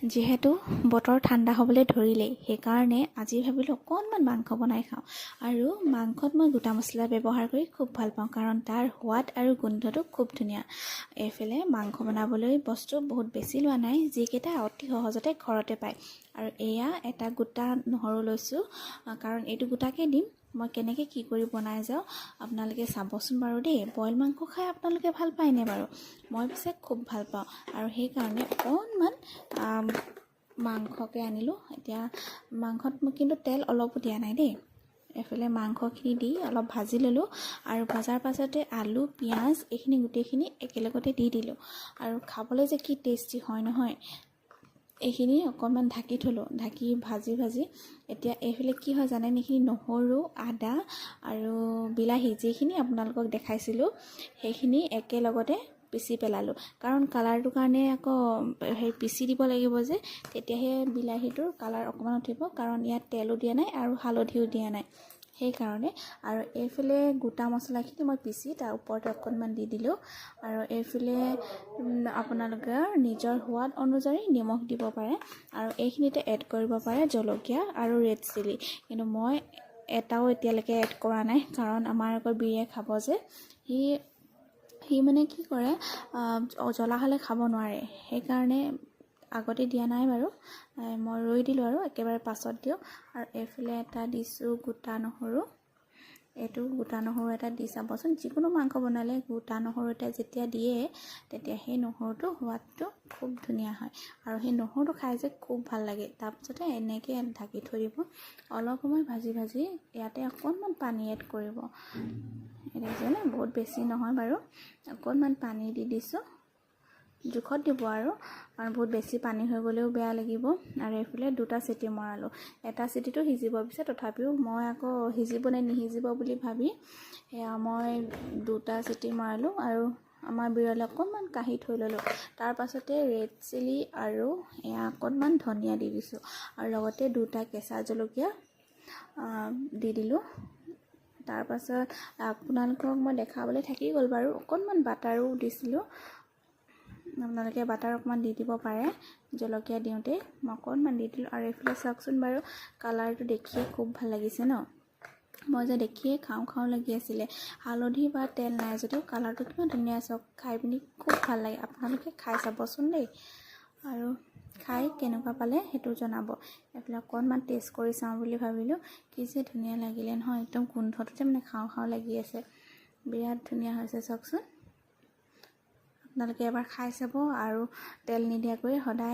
যিহেতু বতৰ ঠাণ্ডা হ'বলৈ ধৰিলেই সেইকাৰণে আজি ভাবিলোঁ অকণমান মাংস বনাই খাওঁ। আৰু মাংসত মই গোটা মছলা ব্যৱহাৰ কৰি খুব ভাল পাওঁ, কাৰণ তাৰ সোৱাদ আৰু গোন্ধটো খুব ধুনীয়া। এইফালে মাংস বনাবলৈ বস্তু বহুত বেছি লোৱা নাই, যিকেইটা অতি সহজতে ঘৰতে পায়। আৰু এয়া এটা গোটা নহৰু লৈছোঁ, কাৰণ এইটো গোটাকৈ দিম। মই কেনেকৈ কি কৰি বনাই যাওঁ আপোনালোকে চাবচোন বাৰু দেই। বইল মাংস খাই আপোনালোকে ভাল পায়নে বাৰু? মই পিছে খুব ভাল পাওঁ, আৰু সেইকাৰণে অকণমান মাংসকে আনিলোঁ। এতিয়া মাংসত মই কিন্তু তেল অলপো দিয়া নাই দেই। এফালে মাংসখিনি দি অলপ ভাজি ল'লোঁ, আৰু ভজাৰ পাছতে আলু পিঁয়াজ এইখিনি গোটেইখিনি একেলগতে দি দিলোঁ। আৰু খাবলৈ যে কি টেষ্টি হয় নহয়। এইখিনি অকণমান ঢাকি থলোঁ, ঢাকি ভাজি এতিয়া এইফালে কি হয় জানে, এইখিনি নহৰু আদা আৰু বিলাহী যিখিনি আপোনালোকক দেখাইছিলোঁ সেইখিনি একেলগতে পিচি পেলালোঁ। কাৰণ কালাৰটোৰ কাৰণে আকৌ পিচি দিব লাগিব যে, তেতিয়াহে বিলাহীটোৰ কালাৰ অকণমান উঠিব। কাৰণ ইয়াত তেলো দিয়া নাই আৰু হালধিও দিয়া নাই, সেইকাৰণে। আৰু এইফালে গোটা মছলাখিনি মই পিচি তাৰ ওপৰতে অকণমান দি দিলোঁ। আৰু এইফালে আপোনালোকে নিজৰ সোৱাদ অনুযায়ী নিমখ দিব পাৰে, আৰু এইখিনিতে এড কৰিব পাৰে জলকীয়া আৰু ৰেড চিলি। কিন্তু মই এটাও এতিয়ালৈকে এড কৰা নাই, কাৰণ আমাৰ আকৌ বিয়ে খাব যে, সি মানে কি কৰে, জ্বলা হ'লে খাব নোৱাৰে, সেইকাৰণে আগতে দিয়া নাই বাৰু। মই ৰৈ দিলোঁ আৰু একেবাৰে পাছত দিওঁ। আৰু এইফালে এটা দিছোঁ গোটা নহৰু। এইটো গোটা নহৰু এটা দি চাবচোন। যিকোনো মাংস বনালে গোটা নহৰু এটা যেতিয়া দিয়ে, তেতিয়া সেই নহৰুটো সোৱাদটো খুব ধুনীয়া হয়, আৰু সেই নহৰুটো খাই যে খুব ভাল লাগে। তাৰপিছতে এনেকৈ ঢাকি থৈ দিব। অলপ সময় ভাজি ইয়াতে অকণমান পানী এড কৰিব। এতিয়া বহুত বেছি নহয় বাৰু, অকণমান পানী দি দিছোঁ। জোখত দিব আৰু, কাৰণ বহুত বেছি পানী হৈ গ'লেও বেয়া লাগিব। আৰু এইফালে 2টা চিটি মৰালোঁ। এটা চিটিটো সিজিব পিছে, তথাপিও মই আকৌ সিজিব নে নিসিজিব বুলি ভাবি সেয়া মই 2টা চিটি মৰালোঁ। আৰু আমাৰ বিৰলে অকণমান কাঢ়ি থৈ ল'লোঁ। তাৰ পাছতে ৰেড চিলি আৰু এয়া অকণমান ধনিয়া দি দিছোঁ, আৰু লগতে 2টা কেঁচা জলকীয়া দি দিলোঁ। তাৰপাছত আপোনালোকক মই দেখাবলৈ থাকি গ'ল বাৰু, অকণমান বাটাৰো দিছিলোঁ। আপোনালোকে বাটাৰ অকণমান দি দিব পাৰে। জলকীয়া দিওঁতে মই অকণমান দি দিলোঁ। আৰু এইফালে চাওকচোন বাৰু, কালাৰটো দেখিয়ে খুব ভাল লাগিছে ন। মই যে দেখিয়ে খাওঁ লাগি আছিলে। হালধি বা তেল নাই যদিও কালাৰটো কিমান ধুনীয়া, চাওক। খাই পিনি খুব ভাল লাগে। আপোনালোকে খাই চাবচোন দেই, আৰু খাই কেনেকুৱা পালে সেইটো জনাব। এইফালে অকণমান টেষ্ট কৰি চাওঁ বুলি ভাবিলোঁ। কি যে ধুনীয়া লাগিলে নহয়, একদম গোন্ধটোতে মানে খাওঁ লাগি আছে। বিৰাট ধুনীয়া হৈছে চাওকচোন। আপোনালোকে এবাৰ খাই চাব, আৰু তেল নিদিয়াকৈ সদায়